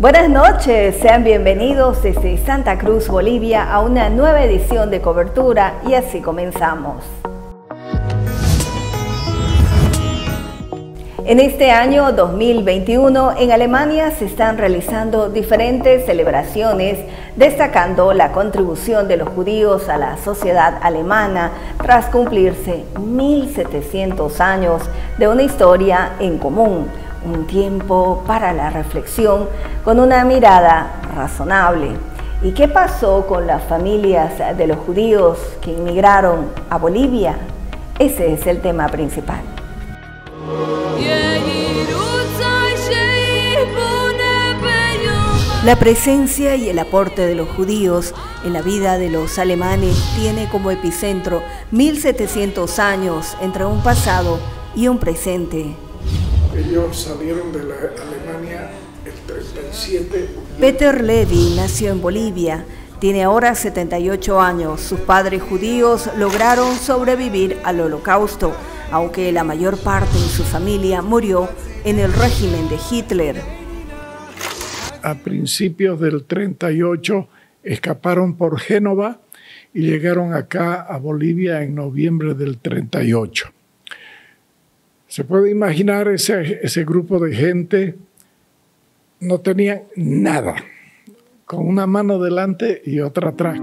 Buenas noches, sean bienvenidos desde Santa Cruz, Bolivia, a una nueva edición de Cobertura y así comenzamos. En este año 2021, en Alemania se están realizando diferentes celebraciones, destacando la contribución de los judíos a la sociedad alemana tras cumplirse 1700 años de una historia en común, un tiempo para la reflexión con una mirada razonable. ¿Y qué pasó con las familias de los judíos que inmigraron a Bolivia? Ese es el tema principal. La presencia y el aporte de los judíos en la vida de los alemanes tiene como epicentro 1700 años entre un pasado y un presente. Ellos salieron de la Alemania el 37. Peter Levy nació en Bolivia, tiene ahora 78 años. Sus padres judíos lograron sobrevivir al Holocausto, aunque la mayor parte de su familia murió en el régimen de Hitler. A principios del 38 escaparon por Génova y llegaron acá a Bolivia en noviembre del 38. Se puede imaginar ese grupo de gente, no tenían nada, con una mano delante y otra atrás.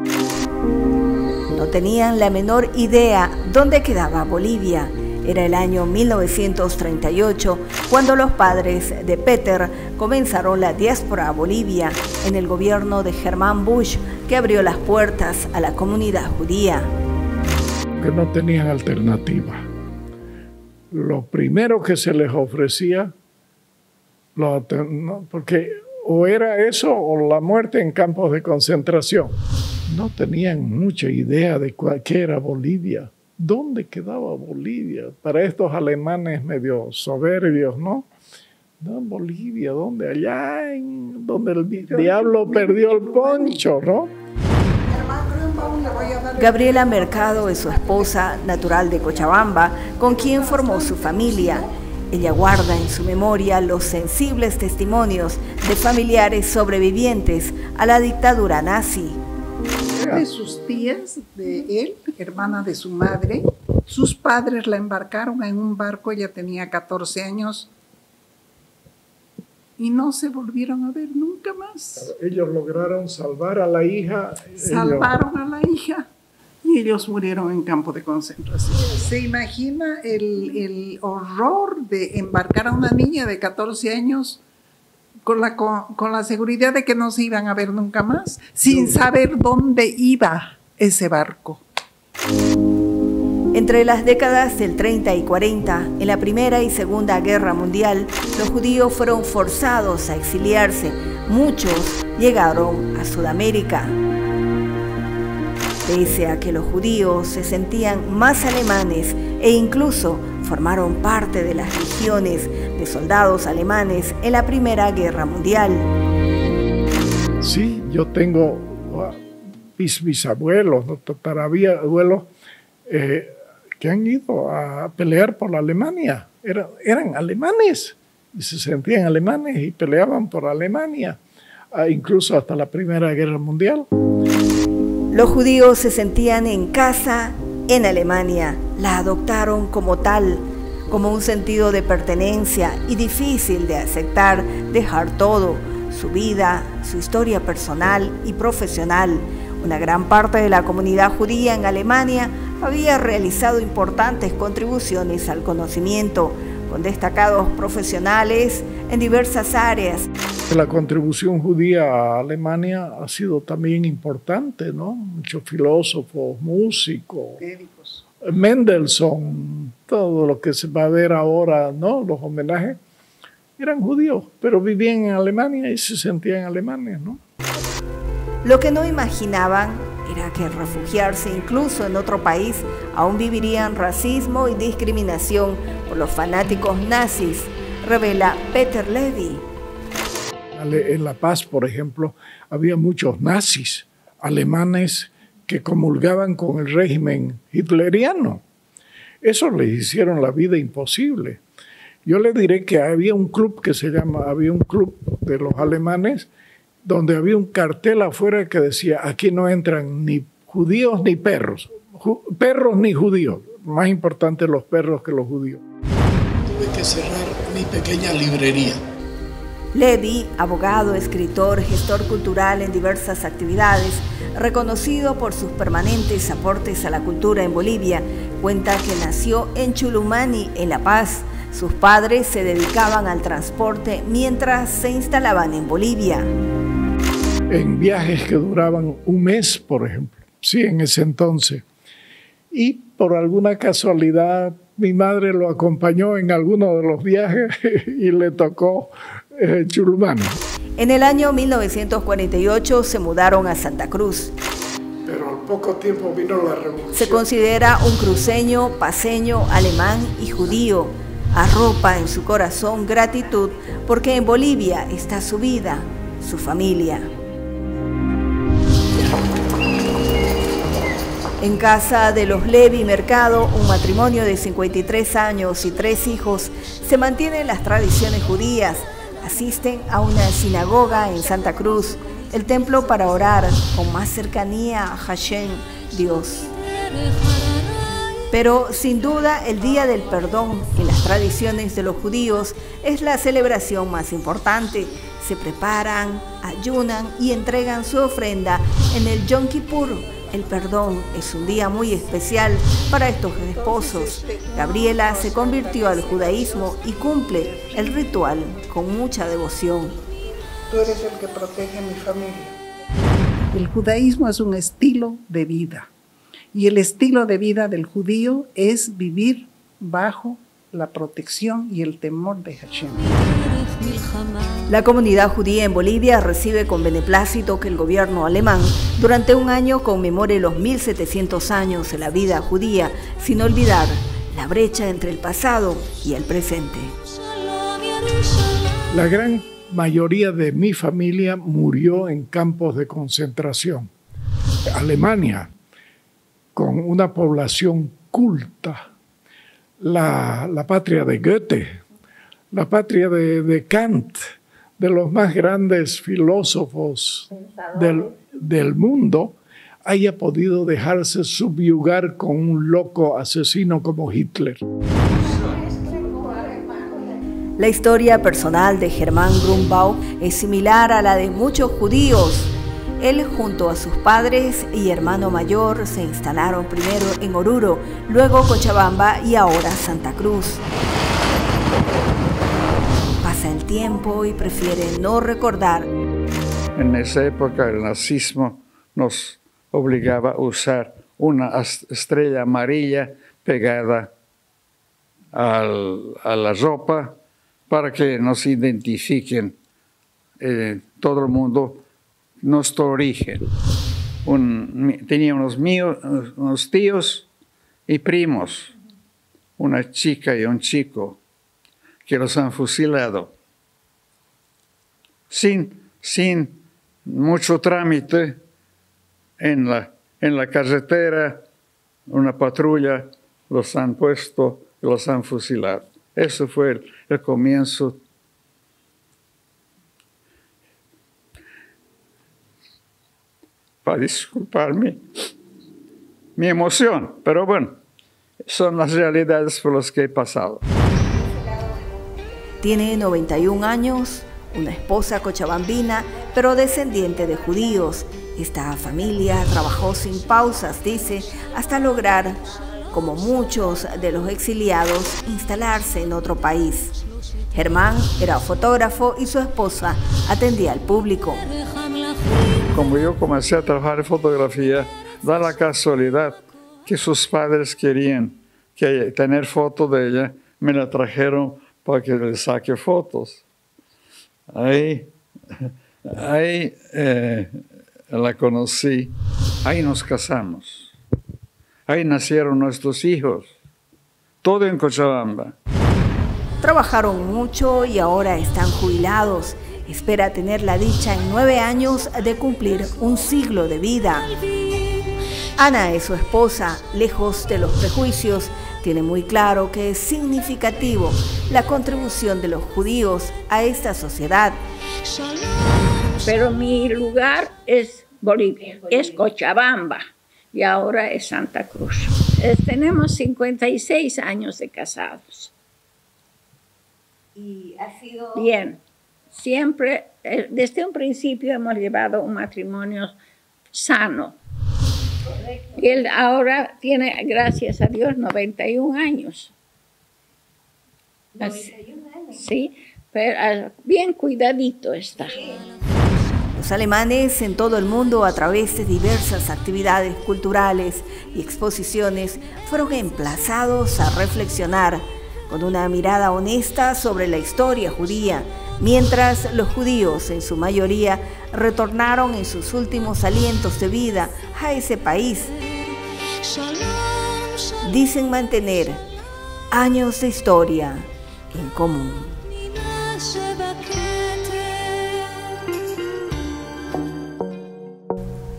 No tenían la menor idea dónde quedaba Bolivia. Era el año 1938 cuando los padres de Peter comenzaron la diáspora a Bolivia en el gobierno de Germán Bush, que abrió las puertas a la comunidad judía. Que no tenían alternativa. Lo primero que se les ofrecía, porque o era eso o la muerte en campos de concentración. No tenían mucha idea de qué era Bolivia. ¿Dónde quedaba Bolivia? Para estos alemanes medio soberbios, ¿no? No, Bolivia, ¿dónde? Allá donde el diablo perdió el poncho, ¿no? Gabriela Mercado es su esposa, natural de Cochabamba, con quien formó su familia. Ella guarda en su memoria los sensibles testimonios de familiares sobrevivientes a la dictadura nazi. De sus tías, de él, hermana de su madre, sus padres la embarcaron en un barco, ella tenía 14 años y no se volvieron a ver nunca más. Ellos lograron salvar a la hija. Salvaron a la hija y ellos murieron en campo de concentración. ¿Se imagina el horror de embarcar a una niña de 14 años con la seguridad de que no se iban a ver nunca más, sin saber dónde iba ese barco? Entre las décadas del 30 y 40, en la Primera y Segunda Guerra Mundial, los judíos fueron forzados a exiliarse. Muchos llegaron a Sudamérica. Pese a que los judíos se sentían más alemanes e incluso formaron parte de las legiones de soldados alemanes en la Primera Guerra Mundial. Sí, yo tengo mis bisabuelos, tatarabuelos, que han ido a pelear por la Alemania. Eran alemanes y se sentían alemanes y peleaban por Alemania, incluso hasta la Primera Guerra Mundial. Los judíos se sentían en casa en Alemania, la adoptaron como tal, como un sentido de pertenencia y difícil de aceptar, dejar todo, su vida, su historia personal y profesional. Una gran parte de la comunidad judía en Alemania había realizado importantes contribuciones al conocimiento, con destacados profesionales en diversas áreas. La contribución judía a Alemania ha sido también importante, ¿no? Muchos filósofos, músicos, Médicos. Mendelssohn, todo lo que se va a ver ahora, ¿no? Los homenajes, eran judíos, pero vivían en Alemania y se sentían alemanes, ¿no? Lo que no imaginaban era que al refugiarse incluso en otro país aún vivirían racismo y discriminación por los fanáticos nazis, revela Peter Levy. En La Paz, por ejemplo, había muchos nazis alemanes que comulgaban con el régimen hitleriano. Eso les hicieron la vida imposible. Yo le diré que había un club había un club de los alemanes donde había un cartel afuera que decía, aquí no entran ni judíos ni perros, perros ni judíos, más importante los perros que los judíos. Tuve que cerrar mi pequeña librería. Levi, abogado, escritor, gestor cultural en diversas actividades, reconocido por sus permanentes aportes a la cultura en Bolivia, cuenta que nació en Chulumani, en La Paz. Sus padres se dedicaban al transporte mientras se instalaban en Bolivia. En viajes que duraban un mes, por ejemplo, sí, en ese entonces. Y por alguna casualidad, mi madre lo acompañó en alguno de los viajes y le tocó Chulumani. En el año 1948 se mudaron a Santa Cruz. Pero al poco tiempo vino la revolución. Se considera un cruceño, paceño, alemán y judío. Arropa en su corazón gratitud porque en Bolivia está su vida, su familia. En casa de los Levi Mercado, un matrimonio de 53 años y 3 hijos, se mantienen las tradiciones judías. Asisten a una sinagoga en Santa Cruz, el templo para orar con más cercanía a Hashem, Dios. Pero sin duda el Día del Perdón en las tradiciones de los judíos es la celebración más importante. Se preparan, ayunan y entregan su ofrenda en el Yom Kippur. El perdón es un día muy especial para estos esposos. Gabriela se convirtió al judaísmo y cumple el ritual con mucha devoción. Tú eres el que protege a mi familia. El judaísmo es un estilo de vida. Y el estilo de vida del judío es vivir bajo la protección y el temor de Hashem. La comunidad judía en Bolivia recibe con beneplácito que el gobierno alemán durante un año conmemore los 1700 años de la vida judía, sin olvidar la brecha entre el pasado y el presente. La gran mayoría de mi familia murió en campos de concentración. Alemania, con una población culta, la patria de Goethe, la patria de Kant, de los más grandes filósofos del mundo, haya podido dejarse subyugar con un loco asesino como Hitler. La historia personal de Germán Grumbau es similar a la de muchos judíos. Él, junto a sus padres y hermano mayor, se instalaron primero en Oruro, luego Cochabamba y ahora Santa Cruz. Pasa el tiempo y prefiere no recordar. En esa época el nazismo nos obligaba a usar una estrella amarilla pegada a la ropa para que nos identifiquen todo el mundo nuestro origen. Tenía unos tíos y primos, una chica y un chico, que los han fusilado. Sin mucho trámite, en la carretera, una patrulla los han puesto y los han fusilado. Eso fue el comienzo. Para disculparme mi emoción, pero bueno, son las realidades por las que he pasado. Tiene 91 años, una esposa cochabambina, pero descendiente de judíos. Esta familia trabajó sin pausas, dice, hasta lograr, como muchos de los exiliados, instalarse en otro país. Germán era fotógrafo y su esposa atendía al público. Como yo comencé a trabajar en fotografía, da la casualidad que sus padres querían tener fotos de ella, me la trajeron para que le saque fotos. Ahí la conocí, ahí nos casamos, ahí nacieron nuestros hijos, todo en Cochabamba. Trabajaron mucho y ahora están jubilados. Espera tener la dicha en 9 años de cumplir un siglo de vida. Ana es su esposa, lejos de los prejuicios, tiene muy claro que es significativo la contribución de los judíos a esta sociedad. Pero mi lugar es Bolivia, es Cochabamba y ahora es Santa Cruz. Tenemos 56 años de casados. ¿Y ha sido bien? Siempre, desde un principio hemos llevado un matrimonio sano. Y él ahora tiene, gracias a Dios, 91 años. 91 años. Sí, pero bien cuidadito está. Los alemanes en todo el mundo, a través de diversas actividades culturales y exposiciones, fueron emplazados a reflexionar con una mirada honesta sobre la historia judía, mientras los judíos, en su mayoría, retornaron en sus últimos alientos de vida a ese país. Dicen mantener años de historia en común.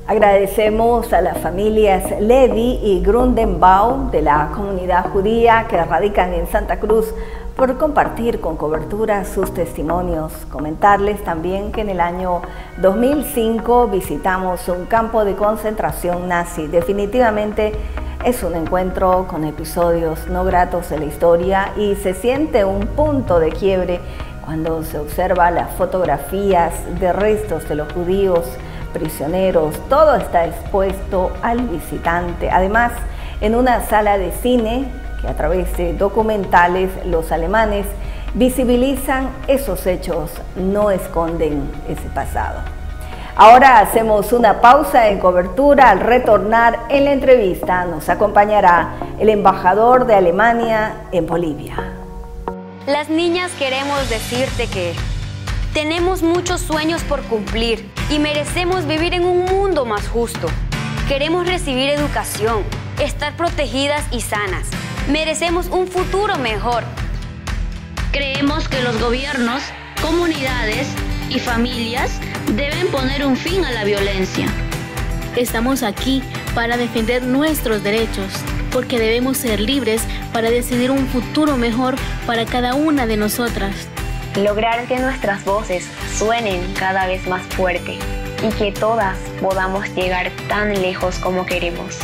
Agradecemos a las familias Levi y Grundenbaum de la comunidad judía que radican en Santa Cruz por compartir con cobertura sus testimonios. Comentarles también que en el año 2005 visitamos un campo de concentración nazi. Definitivamente es un encuentro con episodios no gratos de la historia y se siente un punto de quiebre cuando se observa las fotografías de restos de los judíos prisioneros. Todo está expuesto al visitante. Además, en una sala de cine que a través de documentales los alemanes visibilizan esos hechos, no esconden ese pasado. Ahora hacemos una pausa en cobertura. Al retornar en la entrevista nos acompañará el embajador de Alemania en Bolivia. Las niñas queremos decirte que tenemos muchos sueños por cumplir y merecemos vivir en un mundo más justo. Queremos recibir educación, estar protegidas y sanas. Merecemos un futuro mejor. Creemos que los gobiernos, comunidades y familias deben poner un fin a la violencia. Estamos aquí para defender nuestros derechos, porque debemos ser libres para decidir un futuro mejor para cada una de nosotras. Lograr que nuestras voces suenen cada vez más fuerte y que todas podamos llegar tan lejos como queremos.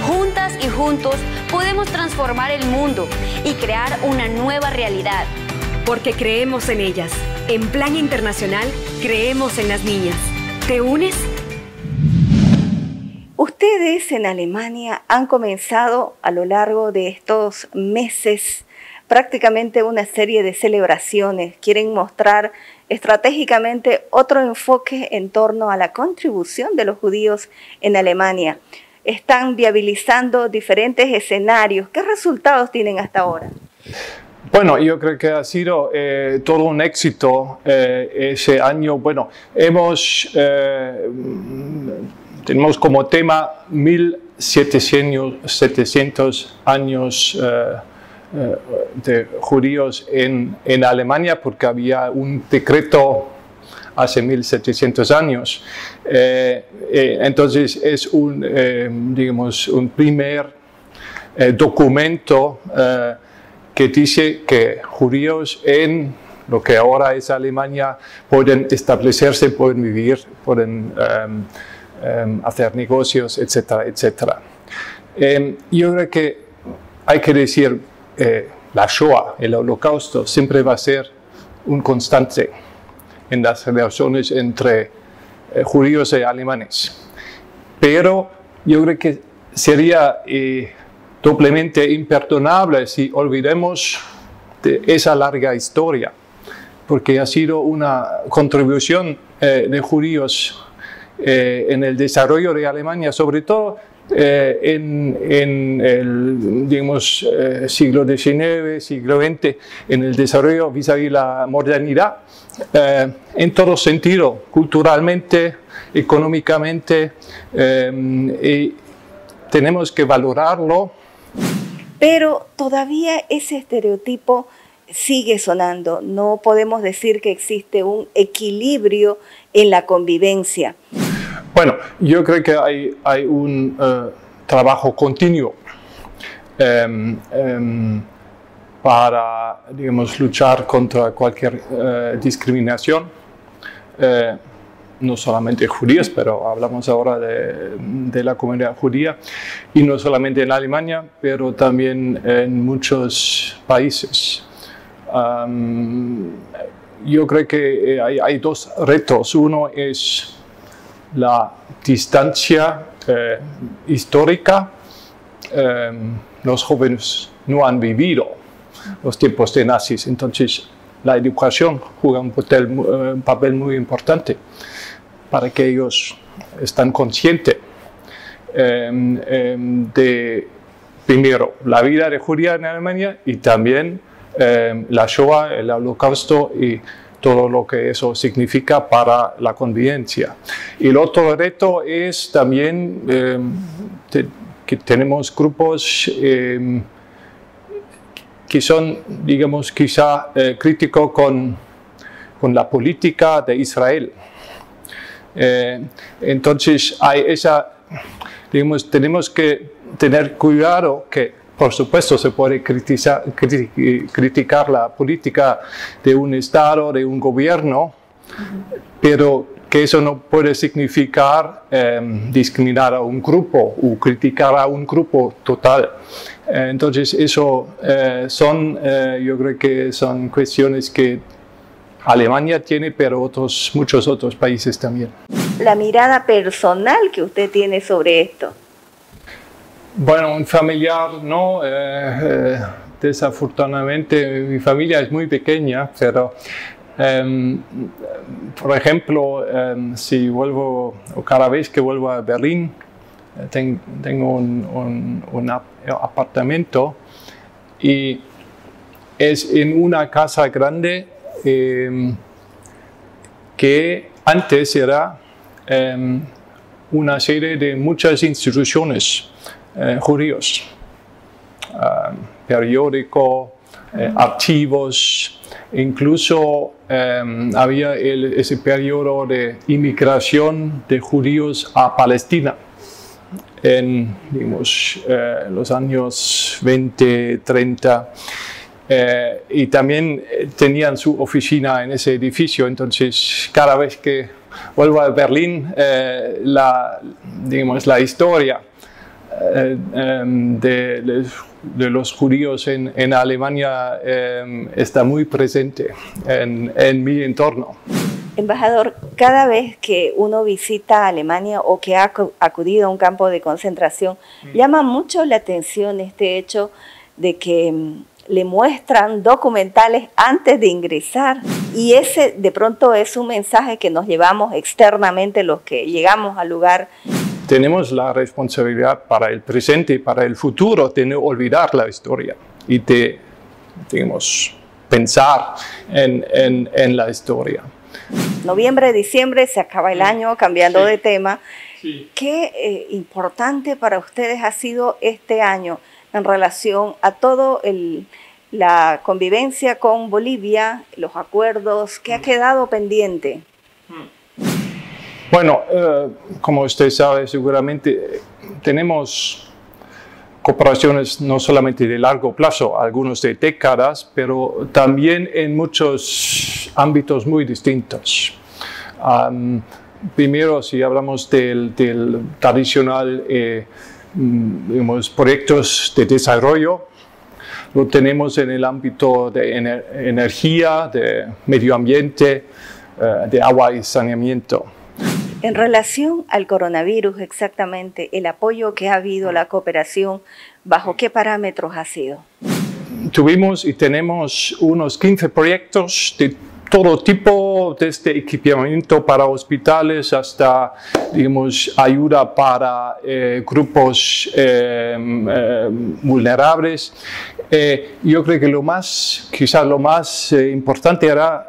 Juntas y juntos podemos transformar el mundo y crear una nueva realidad. Porque creemos en ellas. En Plan Internacional creemos en las niñas. ¿Te unes? Ustedes en Alemania han comenzado a lo largo de estos meses prácticamente una serie de celebraciones. Quieren mostrar estratégicamente otro enfoque en torno a la contribución de los judíos en Alemania. Están viabilizando diferentes escenarios. ¿Qué resultados tienen hasta ahora? Bueno, yo creo que ha sido todo un éxito ese año. Bueno, tenemos como tema 1700 años de judíos en Alemania, porque había un decreto hace 1700 años. Entonces es digamos, un primer documento que dice que judíos en lo que ahora es Alemania pueden establecerse, pueden vivir, pueden hacer negocios, etcétera, etcétera. Yo creo que hay que decir la Shoah, el Holocausto, siempre va a ser un constante en las relaciones entre judíos y alemanes. Pero yo creo que sería doblemente imperdonable si olvidemos de esa larga historia, porque ha sido una contribución de judíos en el desarrollo de Alemania, sobre todo en el, digamos, siglo XIX, siglo XX, en el desarrollo vis-à-vis la modernidad, en todo sentido, culturalmente, económicamente, y tenemos que valorarlo. Pero todavía ese estereotipo sigue sonando. No podemos decir que existe un equilibrio en la convivencia. Bueno, yo creo que hay un trabajo continuo para, digamos, luchar contra cualquier discriminación, no solamente judíos, pero hablamos ahora de la comunidad judía, y no solamente en Alemania, pero también en muchos países. Yo creo que hay dos retos. Uno es la distancia histórica. Los jóvenes no han vivido los tiempos de nazis, entonces la educación juega un papel muy importante para que ellos estén conscientes de, primero, la vida de judía en Alemania y también la Shoah, el Holocausto y todo lo que eso significa para la convivencia. Y el otro reto es también que tenemos grupos que son, digamos, quizá críticos con la política de Israel. Entonces, digamos, tenemos que tener cuidado que, por supuesto, se puede criticar la política de un Estado, de un gobierno, pero que eso no puede significar discriminar a un grupo o criticar a un grupo total. Entonces, eso yo creo que son cuestiones que Alemania tiene, pero muchos otros países también. La mirada personal que usted tiene sobre esto. Bueno, un familiar no, desafortunadamente mi familia es muy pequeña, pero por ejemplo, si vuelvo, o cada vez que vuelvo a Berlín, tengo un apartamento y es en una casa grande que antes era una serie de muchas instituciones judíos, periódico, archivos, incluso había ese periodo de inmigración de judíos a Palestina en, digamos, los años 20, 30, y también tenían su oficina en ese edificio. Entonces, cada vez que vuelvo a Berlín, digamos, la historia de los judíos en Alemania está muy presente en mi entorno. Embajador, cada vez que uno visita Alemania o que ha acudido a un campo de concentración, llama mucho la atención este hecho de que le muestran documentales antes de ingresar, y ese de pronto es un mensaje que nos llevamos externamente los que llegamos al lugar. Tenemos la responsabilidad para el presente y para el futuro de no olvidar la historia y de, digamos, pensar en la historia. Noviembre, diciembre, se acaba el año, cambiando de tema. ¿Qué importante para ustedes ha sido este año en relación a todo la convivencia con Bolivia, los acuerdos, qué ha quedado pendiente? Bueno, como usted sabe, seguramente tenemos cooperaciones no solamente de largo plazo, algunos de décadas, pero también en muchos ámbitos muy distintos. Primero, si hablamos del tradicional, digamos, proyectos de desarrollo, lo tenemos en el ámbito de energía, de medio ambiente, de agua y saneamiento. En relación al coronavirus, exactamente, el apoyo que ha habido, la cooperación, ¿bajo qué parámetros ha sido? Tuvimos y tenemos unos 15 proyectos de todo tipo, desde equipamiento para hospitales hasta, digamos, ayuda para grupos vulnerables. Yo creo que quizás lo más importante era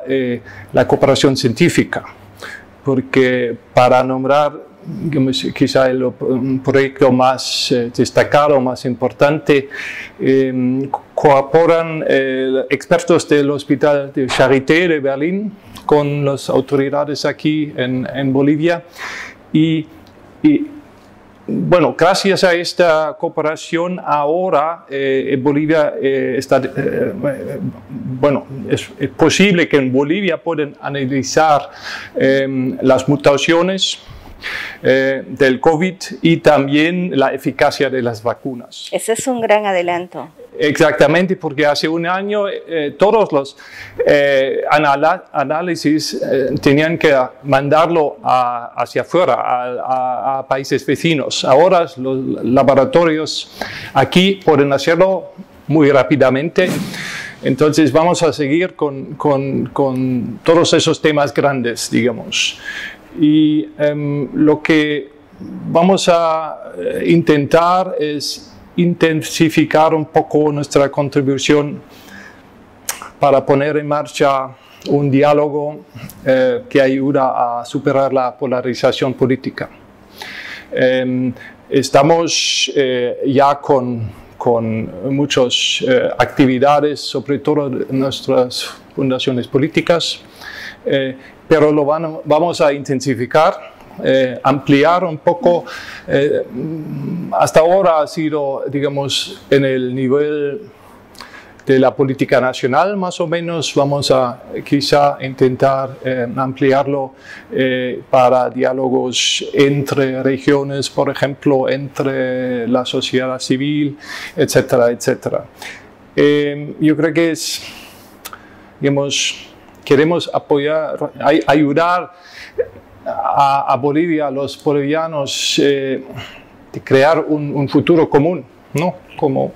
la cooperación científica, porque para nombrar, digamos, quizá el proyecto más destacado, más importante, colaboran expertos del Hospital de Charité de Berlín con las autoridades aquí en Bolivia y bueno, gracias a esta cooperación ahora Bolivia está, bueno, es posible que en Bolivia puedan analizar las mutaciones del COVID y también la eficacia de las vacunas. Ese es un gran adelanto. Exactamente, porque hace un año todos los análisis tenían que mandarlo hacia afuera, a países vecinos. Ahora los laboratorios aquí pueden hacerlo muy rápidamente. Entonces vamos a seguir con todos esos temas grandes, digamos. Y lo que vamos a intentar es intensificar un poco nuestra contribución para poner en marcha un diálogo que ayuda a superar la polarización política. Estamos ya con muchas actividades, sobre todo en nuestras fundaciones políticas, pero vamos a intensificar, ampliar un poco. Hasta ahora ha sido, digamos, en el nivel de la política nacional, más o menos. Vamos a quizá intentar ampliarlo para diálogos entre regiones, por ejemplo, entre la sociedad civil, etcétera, etcétera. Yo creo que es, digamos, queremos ayudar a Bolivia, a los bolivianos, de crear un futuro común, ¿no? Como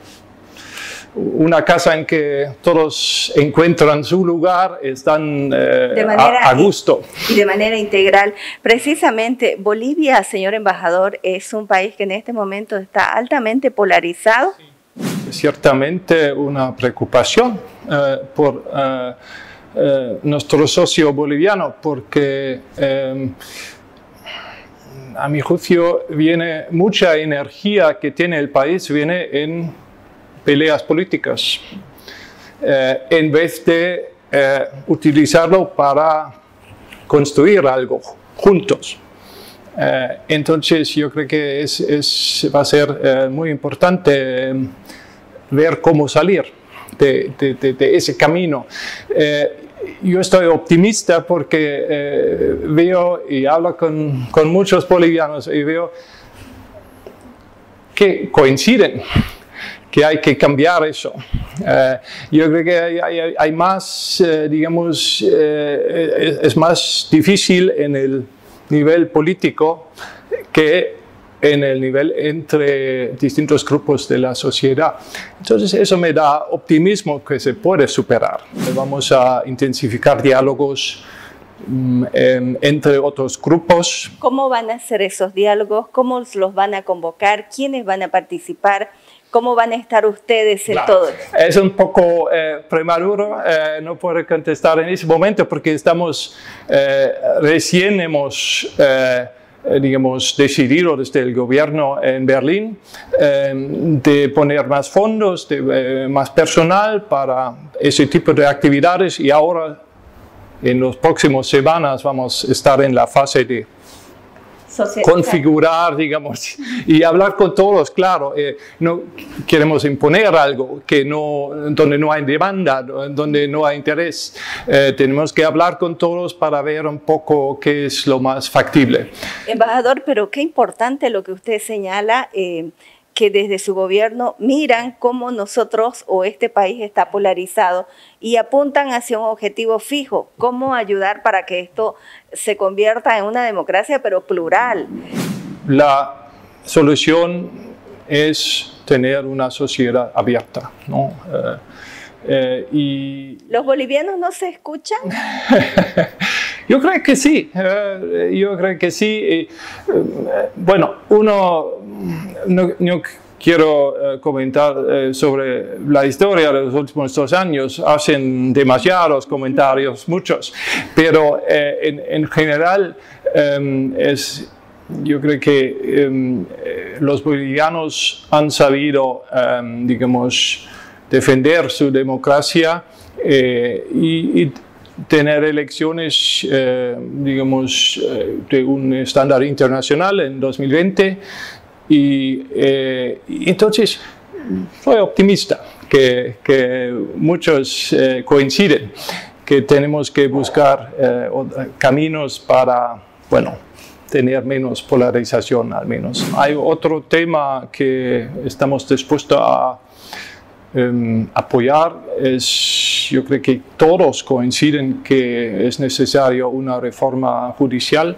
una casa en que todos encuentran su lugar, están a gusto. Y de manera integral. Precisamente, Bolivia, señor embajador, es un país que en este momento está altamente polarizado. Ciertamente una preocupación por nuestro socio boliviano, porque a mi juicio mucha energía que tiene el país viene en peleas políticas, en vez de utilizarlo para construir algo juntos. Entonces yo creo que va a ser muy importante ver cómo salir de ese camino. Yo estoy optimista porque veo y hablo con muchos bolivianos y veo que coinciden que hay que cambiar eso. Yo creo que hay más, digamos, es más difícil en el nivel político que en el nivel entre distintos grupos de la sociedad. Entonces eso me da optimismo que se puede superar. Vamos a intensificar diálogos entre otros grupos. ¿Cómo van a ser esos diálogos? ¿Cómo los van a convocar? ¿Quiénes van a participar? ¿Cómo van a estar ustedes en todo? Es un poco prematuro, no puedo contestar en ese momento porque recién hemos digamos, decidido desde el gobierno en Berlín de poner más fondos, más personal para ese tipo de actividades, y ahora en las próximas semanas vamos a estar en la fase de configurar, digamos, y hablar con todos. Claro, no queremos imponer algo donde no hay demanda, donde no hay interés. Tenemos que hablar con todos para ver un poco qué es lo más factible. Embajador, pero qué importante lo que usted señala, que desde su gobierno miran cómo nosotros o este país está polarizado y apuntan hacia un objetivo fijo, cómo ayudar para que esto se convierta en una democracia pero plural. La solución es tener una sociedad abierta, ¿no? Y ¿los bolivianos no se escuchan? Yo creo que sí, yo creo que sí. Bueno, no quiero comentar sobre la historia de los últimos 2 años, hacen demasiados comentarios, muchos, pero en general yo creo que los bolivianos han sabido, digamos, defender su democracia y tener elecciones, digamos, de un estándar internacional en 2020, Y entonces soy optimista, que muchos coinciden, que tenemos que buscar caminos para, bueno, tener menos polarización al menos. Hay otro tema que estamos dispuestos a apoyar, yo creo que todos coinciden que es necesario una reforma judicial.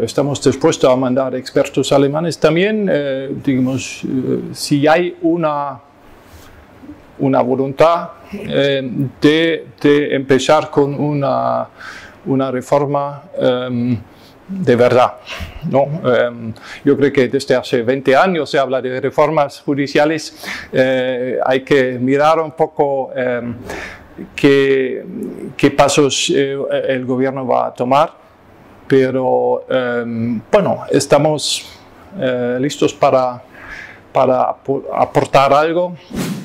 Estamos dispuestos a mandar expertos alemanes también, digamos, si hay una voluntad de empezar con una reforma de verdad, ¿no? Yo creo que desde hace 20 años se habla de reformas judiciales. Hay que mirar un poco qué pasos el gobierno va a tomar, pero bueno, estamos listos para aportar algo.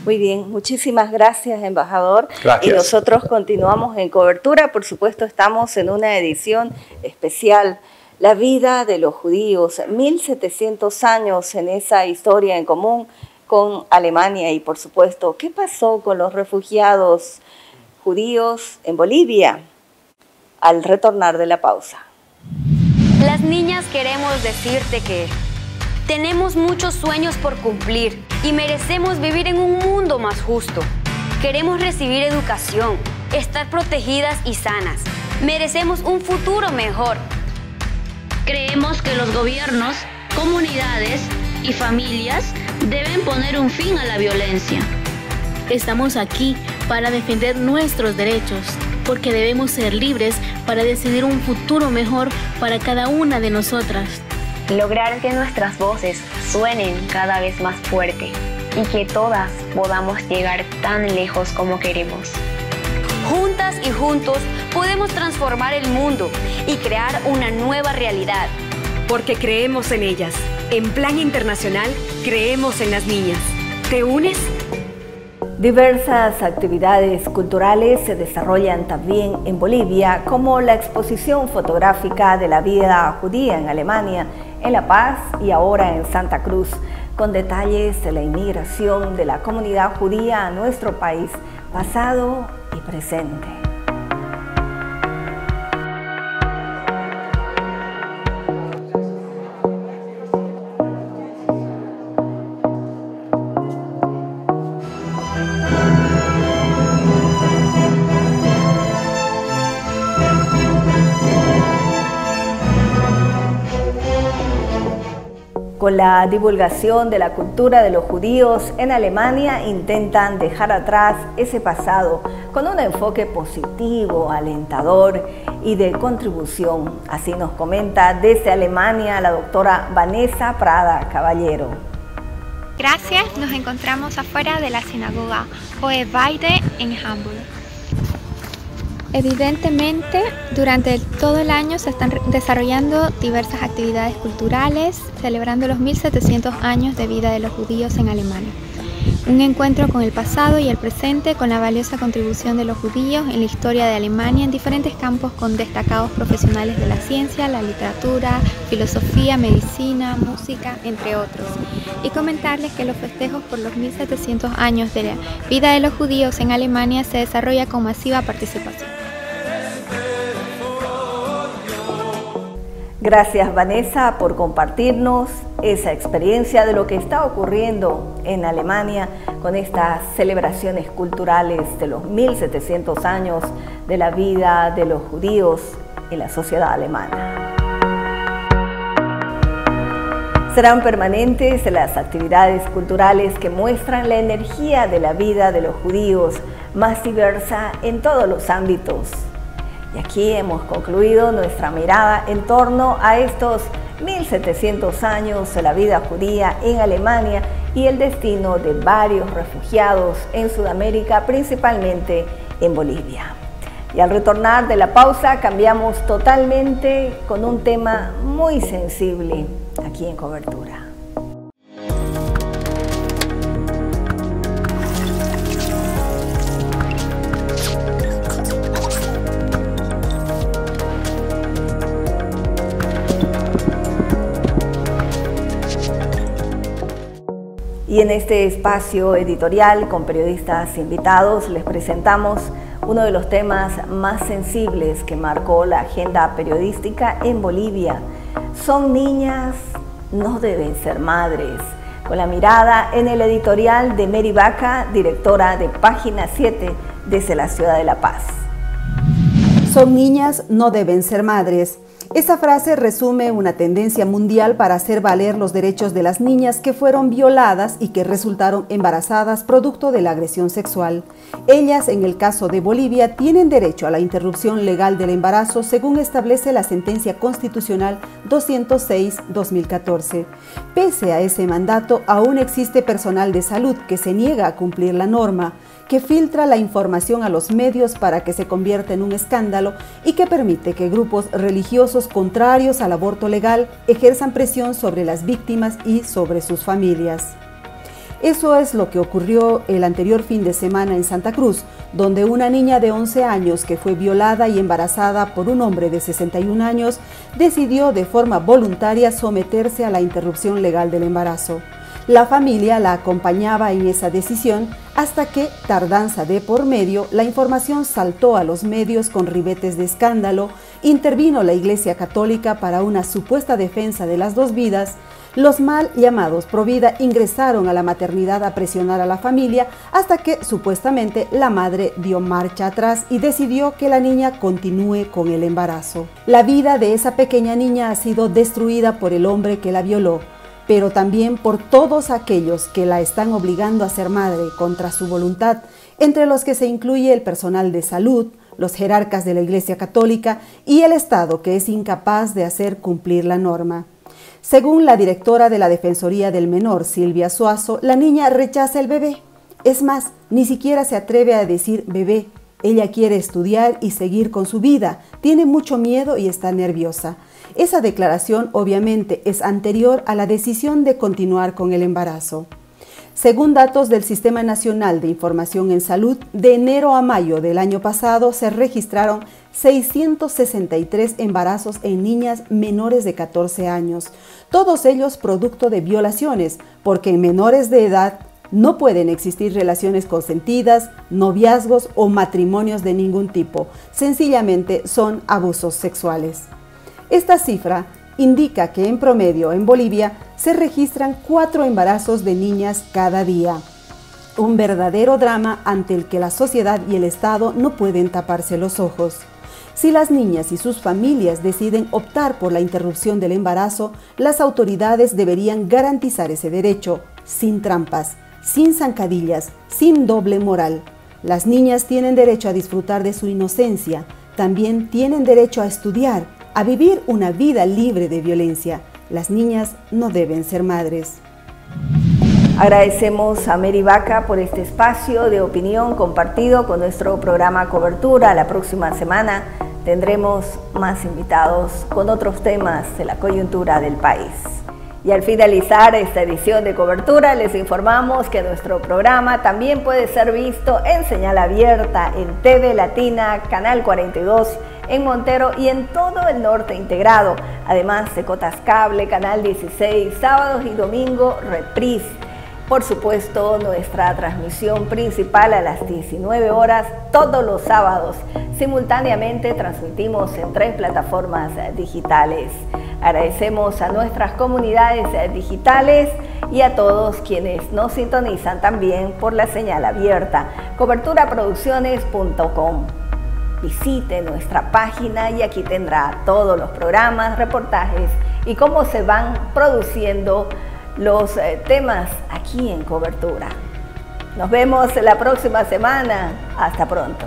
Muy bien, muchísimas gracias, embajador. Gracias. Y nosotros continuamos en cobertura. Por supuesto, estamos en una edición especial. La vida de los judíos, 1700 años en esa historia en común con Alemania y, por supuesto, ¿qué pasó con los refugiados judíos en Bolivia al retornar de la pausa? Las niñas queremos decirte que tenemos muchos sueños por cumplir y merecemos vivir en un mundo más justo. Queremos recibir educación, estar protegidas y sanas. Merecemos un futuro mejor. Creemos que los gobiernos, comunidades y familias deben poner un fin a la violencia. Estamos aquí para defender nuestros derechos, porque debemos ser libres para decidir un futuro mejor para cada una de nosotras. Lograr que nuestras voces suenen cada vez más fuerte y que todas podamos llegar tan lejos como queremos. Juntas y juntos podemos transformar el mundo y crear una nueva realidad. Porque creemos en ellas. En Plan Internacional, creemos en las niñas. ¿Te unes? Diversas actividades culturales se desarrollan también en Bolivia, como la exposición fotográfica de la vida judía en Alemania, en La Paz y ahora en Santa Cruz, con detalles de la inmigración de la comunidad judía a nuestro país, pasado y presente. Con la divulgación de la cultura de los judíos en Alemania intentan dejar atrás ese pasado con un enfoque positivo, alentador y de contribución. Así nos comenta desde Alemania la doctora Vanessa Prada Caballero. Gracias, nos encontramos afuera de la sinagoga Hohe Weide en Hamburg. Evidentemente, durante todo el año se están desarrollando diversas actividades culturales, celebrando los 1700 años de vida de los judíos en Alemania. Un encuentro con el pasado y el presente, con la valiosa contribución de los judíos en la historia de Alemania en diferentes campos con destacados profesionales de la ciencia, la literatura, filosofía, medicina, música, entre otros. Y comentarles que los festejos por los 1700 años de la vida de los judíos en Alemania se desarrolla con masiva participación. Gracias, Vanessa, por compartirnos esa experiencia de lo que está ocurriendo en Alemania con estas celebraciones culturales de los 1700 años de la vida de los judíos en la sociedad alemana. Serán permanentes las actividades culturales que muestran la energía de la vida de los judíos más diversa en todos los ámbitos. Y aquí hemos concluido nuestra mirada en torno a estos 1700 años de la vida judía en Alemania y el destino de varios refugiados en Sudamérica, principalmente en Bolivia. Y al retornar de la pausa cambiamos totalmente con un tema muy sensible aquí en Cobertura. Y en este espacio editorial con periodistas invitados les presentamos uno de los temas más sensibles que marcó la agenda periodística en Bolivia. Son niñas, no deben ser madres. Con la mirada en el editorial de Mary Vaca, directora de Página 7 desde la ciudad de La Paz. Son niñas, no deben ser madres. Esta frase resume una tendencia mundial para hacer valer los derechos de las niñas que fueron violadas y que resultaron embarazadas producto de la agresión sexual. Ellas, en el caso de Bolivia, tienen derecho a la interrupción legal del embarazo según establece la sentencia constitucional 206/2014. Pese a ese mandato, aún existe personal de salud que se niega a cumplir la norma, que filtra la información a los medios para que se convierta en un escándalo y que permite que grupos religiosos contrarios al aborto legal ejerzan presión sobre las víctimas y sobre sus familias. Eso es lo que ocurrió el anterior fin de semana en Santa Cruz, donde una niña de 11 años que fue violada y embarazada por un hombre de 61 años decidió de forma voluntaria someterse a la interrupción legal del embarazo. La familia la acompañaba en esa decisión hasta que, tardanza de por medio, la información saltó a los medios con ribetes de escándalo, intervino la Iglesia Católica para una supuesta defensa de las dos vidas, los mal llamados Provida ingresaron a la maternidad a presionar a la familia hasta que, supuestamente, la madre dio marcha atrás y decidió que la niña continúe con el embarazo. La vida de esa pequeña niña ha sido destruida por el hombre que la violó, pero también por todos aquellos que la están obligando a ser madre contra su voluntad, entre los que se incluye el personal de salud, los jerarcas de la Iglesia Católica y el Estado, que es incapaz de hacer cumplir la norma. Según la directora de la Defensoría del Menor, Silvia Suazo, la niña rechaza el bebé. Es más, ni siquiera se atreve a decir bebé. Ella quiere estudiar y seguir con su vida, tiene mucho miedo y está nerviosa. Esa declaración obviamente es anterior a la decisión de continuar con el embarazo. Según datos del Sistema Nacional de Información en Salud, de enero a mayo del año pasado se registraron 663 embarazos en niñas menores de 14 años, todos ellos producto de violaciones, porque en menores de edad no pueden existir relaciones consentidas, noviazgos o matrimonios de ningún tipo, sencillamente son abusos sexuales. Esta cifra indica que en promedio en Bolivia se registran 4 embarazos de niñas cada día. Un verdadero drama ante el que la sociedad y el Estado no pueden taparse los ojos. Si las niñas y sus familias deciden optar por la interrupción del embarazo, las autoridades deberían garantizar ese derecho, sin trampas, sin zancadillas, sin doble moral. Las niñas tienen derecho a disfrutar de su inocencia, también tienen derecho a estudiar, a vivir una vida libre de violencia. Las niñas no deben ser madres. Agradecemos a Mary Vaca por este espacio de opinión compartido con nuestro programa Cobertura. La próxima semana tendremos más invitados con otros temas de la coyuntura del país. Y al finalizar esta edición de Cobertura, les informamos que nuestro programa también puede ser visto en señal abierta en TV Latina, Canal 42, en Montero y en todo el norte integrado, además de Cotas Cable, Canal 16, sábados y domingo, reprise. Por supuesto, nuestra transmisión principal a las 19 horas todos los sábados. Simultáneamente transmitimos en 3 plataformas digitales. Agradecemos a nuestras comunidades digitales y a todos quienes nos sintonizan también por la señal abierta, coberturaproducciones.com. Visite nuestra página y aquí tendrá todos los programas, reportajes y cómo se van produciendo los temas aquí en Cobertura. Nos vemos la próxima semana. Hasta pronto.